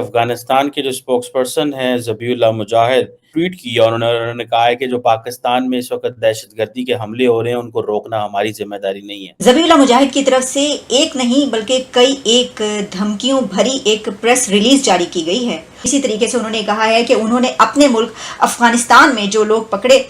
अफगानिस्तान के जो स्पोक्सपर्सन हैं ज़बीउल्लाह मुजाहिद ट्वीट किया और उन्होंने कहा है कि जो पाकिस्तान में इस वक्त दहशतगर्दी के हमले हो रहे हैं उनको रोकना हमारी जिम्मेदारी नहीं है। ज़बीउल्लाह मुजाहिद की तरफ से एक नहीं बल्कि कई एक धमकियों भरी एक प्रेस रिलीज जारी की गई है। इसी तरीके से उन्होंने कहा है कि उन्होंने अपने मुल्क अफगानिस्तान में जो लोग पकड़े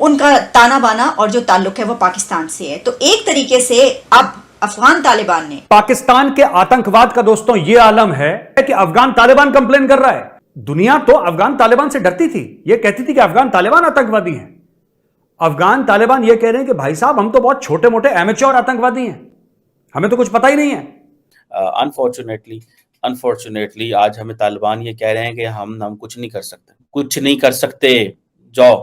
उनका ताना बाना और जो ताल्लुक है वो पाकिस्तान से है। तो एक तरीके से अब अफगान तालिबान ने पाकिस्तान के आतंकवाद का दोस्तों ये आलम है कि अफगान तालिबान कंप्लेन कर रहा है। दुनिया तो अफगान तालिबान से डरती थी, ये कहती थी कि अफगान तालिबान आतंकवादी हैं। अफगान तालिबान ये कह रहे हैं कि भाई साहब हम तो बहुत छोटे मोटे एमेच्योर आतंकवादी हैं, हमें तो कुछ पता ही नहीं है। अनफॉर्चुनेटली आज हमें तालिबान ये कह रहे हैं कि हम कुछ नहीं कर सकते। जाओ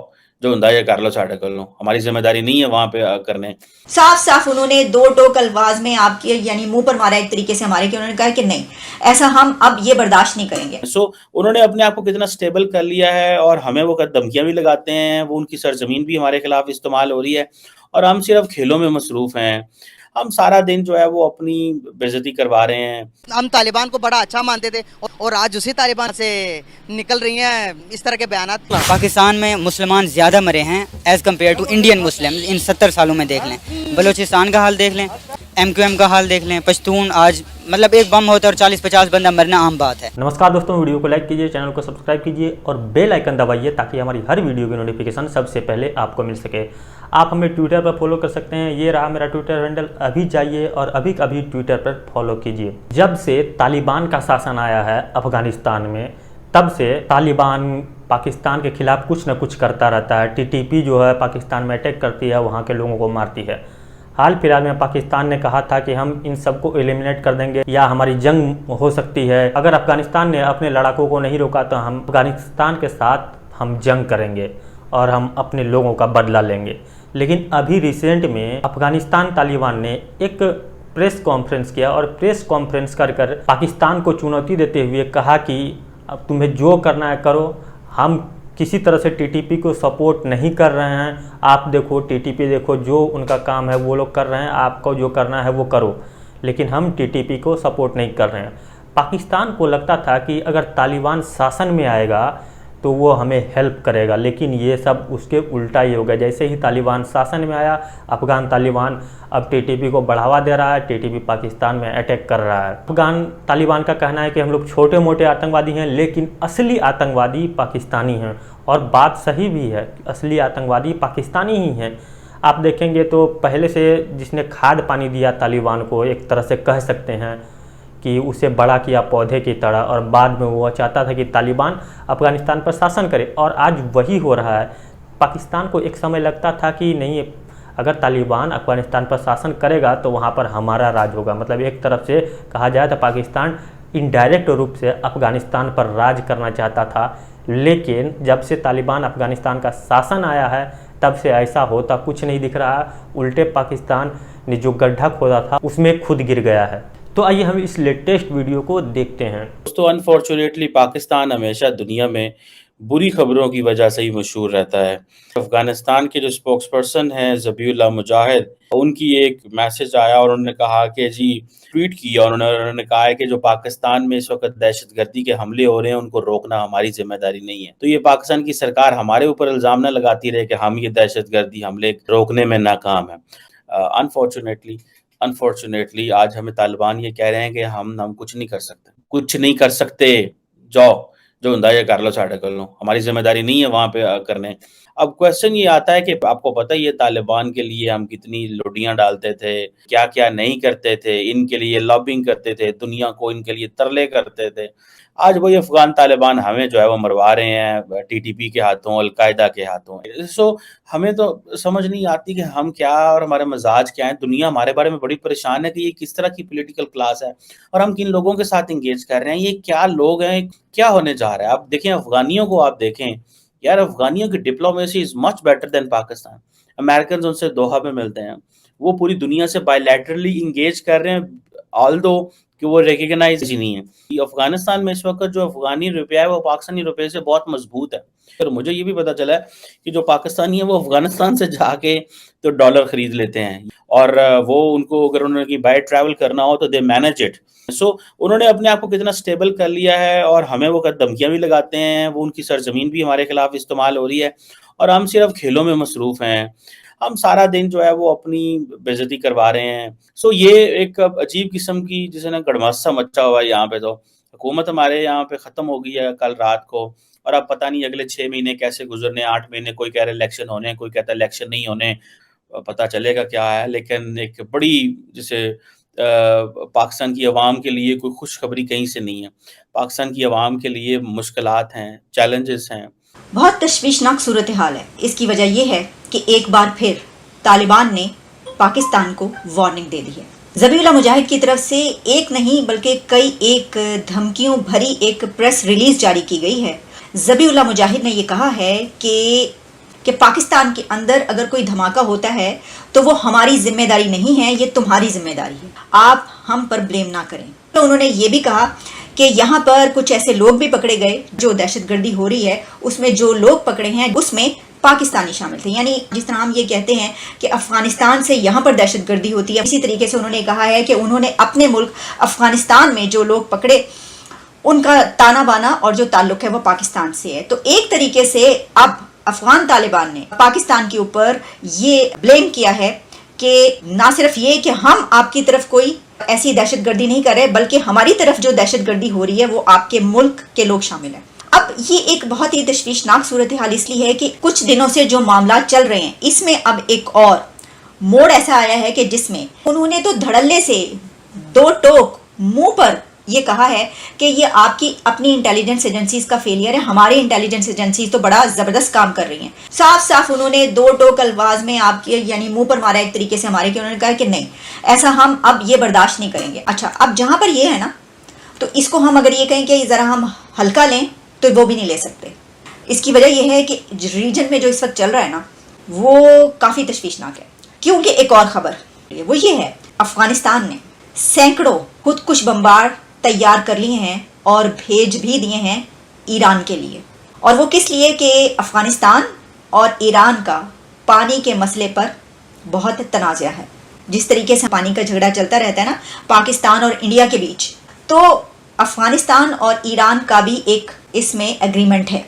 जो हुंदा है कर लो, साढ़े कर लो, हमारी जिम्मेदारी नहीं है वहां पे करने। साफ साफ उन्होंने दो टोक अल्फाज में आपके यानी मुंह पर मारा एक तरीके से हमारे, कि उन्होंने कहा कि नहीं ऐसा हम अब ये बर्दाश्त नहीं करेंगे। उन्होंने अपने आप को कितना स्टेबल कर लिया है और हमें वो धमकियां भी लगाते हैं, वो उनकी सरजमीन भी हमारे खिलाफ इस्तेमाल हो रही है और हम सिर्फ खेलों में मसरूफ हैं। हम सारा दिन जो है वो अपनी बेइज्जती करवा रहे हैं। हम तालिबान को बड़ा अच्छा मानते थे और आज उसी तालिबान से निकल रही हैं इस तरह के बयानात। पाकिस्तान में मुसलमान ज़्यादा मरे हैं as compared to Indian Muslim. इन 70 सालों में देख लें, बलूचिस्तान का हाल देख लें, MQM का हाल देख लें, पश्तून आज मतलब एक बम होता है और 40-50 बंदा मरना आम बात है। नमस्कार दोस्तों, वीडियो को लाइक कीजिए, चैनल को सब्सक्राइब कीजिए और बेल आइकन दबाइए ताकि हमारी हर वीडियो की नोटिफिकेशन सबसे पहले आपको मिल सके। आप हमें ट्विटर पर फॉलो कर सकते हैं, ये रहा मेरा ट्विटर हैंडल। अभी जाइए और अभी ट्विटर पर फॉलो कीजिए। जब से तालिबान का शासन आया है अफगानिस्तान में, तब से तालिबान पाकिस्तान के खिलाफ कुछ न कुछ करता रहता है। TTP जो है पाकिस्तान में अटैक करती है, वहाँ के लोगों को मारती है। हाल फिलहाल में पाकिस्तान ने कहा था कि हम इन सबको एलिमिनेट कर देंगे या हमारी जंग हो सकती है। अगर अफगानिस्तान ने अपने लड़ाकों को नहीं रोका तो हम अफगानिस्तान के साथ हम जंग करेंगे और हम अपने लोगों का बदला लेंगे। लेकिन अभी रिसेंट में अफगानिस्तान तालिबान ने एक प्रेस कॉन्फ्रेंस किया और प्रेस कॉन्फ्रेंस कर पाकिस्तान को चुनौती देते हुए कहा कि अब तुम्हें जो करना है करो, हम किसी तरह से TTP को सपोर्ट नहीं कर रहे हैं। आप देखो TTP देखो, जो उनका काम है वो लोग कर रहे हैं, आपको जो करना है वो करो, लेकिन हम TTP को सपोर्ट नहीं कर रहे हैं। पाकिस्तान को लगता था कि अगर तालिबान शासन में आएगा तो वो हमें हेल्प करेगा, लेकिन ये सब उसके उल्टा ही हो गया। जैसे ही तालिबान शासन में आया, अफगान तालिबान अब TTP को बढ़ावा दे रहा है, TTP पाकिस्तान में अटैक कर रहा है। अफगान तालिबान का कहना है कि हम लोग छोटे मोटे आतंकवादी हैं, लेकिन असली आतंकवादी पाकिस्तानी हैं। और बात सही भी है, असली आतंकवादी पाकिस्तानी ही हैं। आप देखेंगे तो पहले से जिसने खाद पानी दिया तालिबान को, एक तरह से कह सकते हैं कि उसे बड़ा किया पौधे की तरह, और बाद में वो चाहता था कि तालिबान अफगानिस्तान पर शासन करे, और आज वही हो रहा है। पाकिस्तान को एक समय लगता था कि नहीं, अगर तालिबान अफगानिस्तान पर शासन करेगा तो वहाँ पर हमारा राज होगा। मतलब एक तरफ से कहा जाए तो पाकिस्तान इनडायरेक्ट रूप से अफगानिस्तान पर राज करना चाहता था, लेकिन जब से तालिबान अफगानिस्तान का शासन आया है तब से ऐसा होता कुछ नहीं दिख रहा है। उल्टे पाकिस्तान ने जो गड्ढा खोदा था उसमें खुद गिर गया है। तो आइए हम इस लेटेस्ट वीडियो को देखते हैं। दोस्तों, अनफॉर्चुनेटली पाकिस्तान हमेशा दुनिया में बुरी खबरों की वजह से ही मशहूर रहता है। अफगानिस्तान के जो स्पोक्सपर्सन हैं ज़बीउल्लाह मुजाहिद, उनकी एक मैसेज आया और उन्होंने कहा कि जी ट्वीट किया और उन्होंने कहा है कि जो पाकिस्तान में इस वक्त दहशतगर्दी के हमले हो रहे हैं उनको रोकना हमारी जिम्मेदारी नहीं है। तो ये पाकिस्तान की सरकार हमारे ऊपर इल्ज़ाम न लगाती रहे कि हम ये दहशतगर्दी हमले रोकने में नाकाम है। अनफॉर्चुनेटली आज हमें तालिबान ये कह रहे हैं कि हम कुछ नहीं कर सकते। जाओ जो हुंदा है कर लो, साढ़े कर लो, हमारी जिम्मेदारी नहीं है वहां पे करने। अब क्वेश्चन ये आता है कि आपको पता ही है तालिबान के लिए हम कितनी लुटियां डालते थे, क्या क्या नहीं करते थे, इनके लिए लॉबिंग करते थे, दुनिया को इनके लिए तरले करते थे। आज वही अफगान तालिबान हमें जो है वो मरवा रहे हैं TTP के हाथों, अलकायदा के हाथों। हमें तो समझ नहीं आती कि हम क्या और हमारे मजाज क्या है। दुनिया हमारे बारे में बड़ी परेशान है कि ये किस तरह की पॉलिटिकल क्लास है और हम किन लोगों के साथ इंगेज कर रहे हैं, ये क्या लोग हैं, क्या होने जा रहा है। आप देखें अफगानियों को, आप देखें यार, अफगानियों की diplomacy is much better than Pakistan. American उनसे दोहा में मिलते हैं, वो पूरी दुनिया से बायलैटरली इंगेज कर रहे हैं। ऑल्दो कि वो रिकॉग्नाइज ही नहीं है। अफगानिस्तान में इस वक्त जो अफगानी रुपया है वो पाकिस्तानी रुपये से बहुत मजबूत है। और मुझे ये भी पता चला है कि जो पाकिस्तानी है वो अफगानिस्तान से जाके तो डॉलर खरीद लेते हैं और वो उनको अगर उन्होंने बाय ट्रैवल करना हो तो दे मैनेज इट। सो उन्होंने अपने आप को कितना स्टेबल कर लिया है और हमें वो धमकियां भी लगाते हैं, वो उनकी सरजमीन भी हमारे खिलाफ इस्तेमाल हो रही है और हम सिर्फ खेलों में मसरूफ हैं। हम सारा दिन जो है वो अपनी बेइज्जती करवा रहे हैं। सो ये एक अजीब किस्म की जिसे ना गड़मासा मचा हुआ है यहाँ पे। तो हुकूमत हमारे यहाँ पे ख़त्म हो गई है कल रात को और अब पता नहीं अगले 6 महीने कैसे गुजरने, 8 महीने, कोई कह रहा है इलेक्शन होने, कोई कहता है इलेक्शन नहीं होने, पता चलेगा क्या है। लेकिन एक बड़ी जिसे पाकिस्तान की अवाम के लिए कोई खुशखबरी कहीं से नहीं है। पाकिस्तान की अवाम के लिए मुश्किलात हैं, चैलेंजेस हैं। बहुत तशवीशनाक सूरत हाल है। इसकी वजह यह है कि एक बार फिर तालिबान ने पाकिस्तान को वार्निंग दे दी है। ज़बीहुल्लाह मुजाहिद की तरफ से एक नहीं बल्कि कई एक धमकियों भरी एक प्रेस रिलीज जारी की गई है। ज़बीहुल्लाह मुजाहिद ने यह कहा है कि पाकिस्तान के अंदर अगर कोई धमाका होता है तो वो हमारी जिम्मेदारी नहीं है, ये तुम्हारी जिम्मेदारी है, आप हम पर ब्लेम ना करें। तो उन्होंने ये भी कहा कि यहाँ पर कुछ ऐसे लोग भी पकड़े गए जो दहशतगर्दी हो रही है, उसमें जो लोग पकड़े हैं उसमें पाकिस्तानी शामिल थे। यानी जिस तरह हम ये कहते हैं कि अफगानिस्तान से यहाँ पर दहशतगर्दी होती है, इसी तरीके से उन्होंने कहा है कि उन्होंने अपने मुल्क अफगानिस्तान में जो लोग पकड़े उनका ताना बाना और जो ताल्लुक है वो पाकिस्तान से है। तो एक तरीके से अब अफगान तालिबान ने पाकिस्तान के ऊपर ये ब्लेम किया है कि ना सिर्फ ये कि हम आपकी तरफ कोई ऐसी दहशतगर्दी नहीं कर रहे, बल्कि हमारी तरफ जो दहशतगर्दी हो रही है वो आपके मुल्क के लोग शामिल हैं। अब ये एक बहुत ही तशवीशनाक सूरत हाल इसलिए है कि कुछ दिनों से जो मामला चल रहे हैं इसमें अब एक और मोड़ ऐसा आया है कि जिसमें उन्होंने तो धड़ल्ले से दो टोक मुंह पर ये कहा है कि ये आपकी अपनी इंटेलिजेंस एजेंसीज का फेलियर है, हमारी इंटेलिजेंस एजेंसीज तो बड़ा जबरदस्त काम कर रही हैं। साफ साफ उन्होंने दो टोक अल्फाज में आपके यानी मुंह पर मारा एक तरीके से हमारे कि उन्होंने कहा कि नहीं, ऐसा हम अब ये बर्दाश्त नहीं करेंगे। अच्छा, अब जहां पर ये है ना, तो इसको हम अगर ये कहें कि जरा हम हल्का लें तो वो भी नहीं ले सकते। इसकी वजह यह है कि रीजन में जो इस वक्त चल रहा है ना वो काफ़ी तशवीशनाक है। क्योंकि एक और खबर वो ये है, अफगानिस्तान ने सैकड़ों खुदकुश बम्बार तैयार कर लिए हैं और भेज भी दिए हैं ईरान के लिए। और वो किस लिए कि अफगानिस्तान और ईरान का पानी के मसले पर बहुत तनाज़ा है। जिस तरीके से पानी का झगड़ा चलता रहता है ना पाकिस्तान और इंडिया के बीच, तो अफगानिस्तान और ईरान का भी एक इसमें एग्रीमेंट है।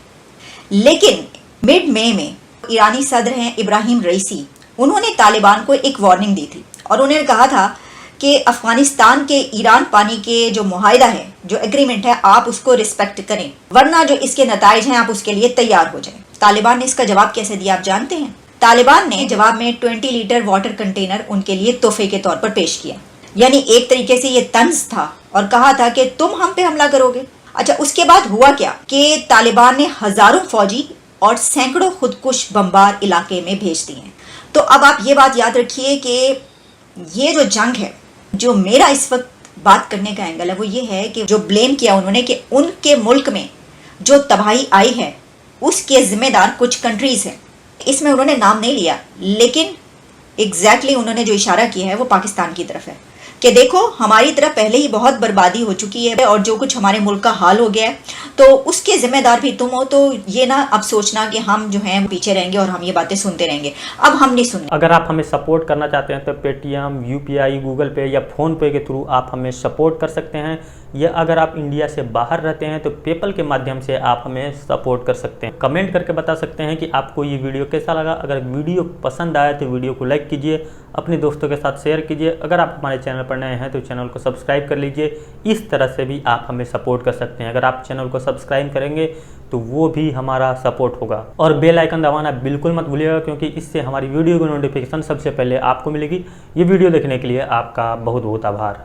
लेकिन मिड मई में ईरानी सदर हैं इब्राहिम रईसी, उन्होंने तालिबान को एक वार्निंग दी थी और उन्होंने कहा था कि अफगानिस्तान के ईरान पानी के जो मुआहिदा है, जो एग्रीमेंट है, आप उसको रिस्पेक्ट करें, वरना जो इसके नताइज हैं आप उसके लिए तैयार हो जाएं। तालिबान ने इसका जवाब कैसे दिया आप जानते हैं? तालिबान ने जवाब में 20 लीटर वाटर कंटेनर उनके लिए तोहफे के तौर पर पेश किया। यानी एक तरीके से ये तंज था और कहा था कि तुम हम पे हमला करोगे। अच्छा, उसके बाद हुआ क्या कि तालिबान ने हजारों फौजी और सैकड़ों खुदकुश बम्बार इलाके में भेज दिए। तो अब आप ये बात याद रखिए कि ये जो जंग है, जो मेरा इस वक्त बात करने का एंगल है वो ये है कि जो ब्लेम किया उन्होंने कि उनके मुल्क में जो तबाही आई है उसके जिम्मेदार कुछ कंट्रीज हैं। इसमें उन्होंने नाम नहीं लिया, लेकिन एग्जैक्टली उन्होंने जो इशारा किया है वो पाकिस्तान की तरफ है कि देखो हमारी तरफ पहले ही बहुत बर्बादी हो चुकी है और जो कुछ हमारे मुल्क का हाल हो गया है तो उसके जिम्मेदार भी तुम हो। तो ये ना अब सोचना कि हम जो हैं पीछे रहेंगे और हम ये बातें सुनते रहेंगे, अब हम नहीं सुनने। अगर आप हमें सपोर्ट करना चाहते हैं तो पेटीएम, यूपीआई, गूगल पे या फ़ोन पे के थ्रू आप हमें सपोर्ट कर सकते हैं, या अगर आप इंडिया से बाहर रहते हैं तो पेपल के माध्यम से आप हमें सपोर्ट कर सकते हैं। कमेंट करके बता सकते हैं कि आपको ये वीडियो कैसा लगा। अगर वीडियो पसंद आया तो वीडियो को लाइक कीजिए, अपने दोस्तों के साथ शेयर कीजिए। अगर आप हमारे चैनल पर नए हैं तो चैनल को सब्सक्राइब कर लीजिए। इस तरह से भी आप हमें सपोर्ट कर सकते हैं। अगर आप चैनल को सब्सक्राइब करेंगे तो वो भी हमारा सपोर्ट होगा। और बेल आइकन दबाना बिल्कुल मत भूलिएगा, क्योंकि इससे हमारी वीडियो की नोटिफिकेशन सबसे पहले आपको मिलेगी। ये वीडियो देखने के लिए आपका बहुत बहुत आभार।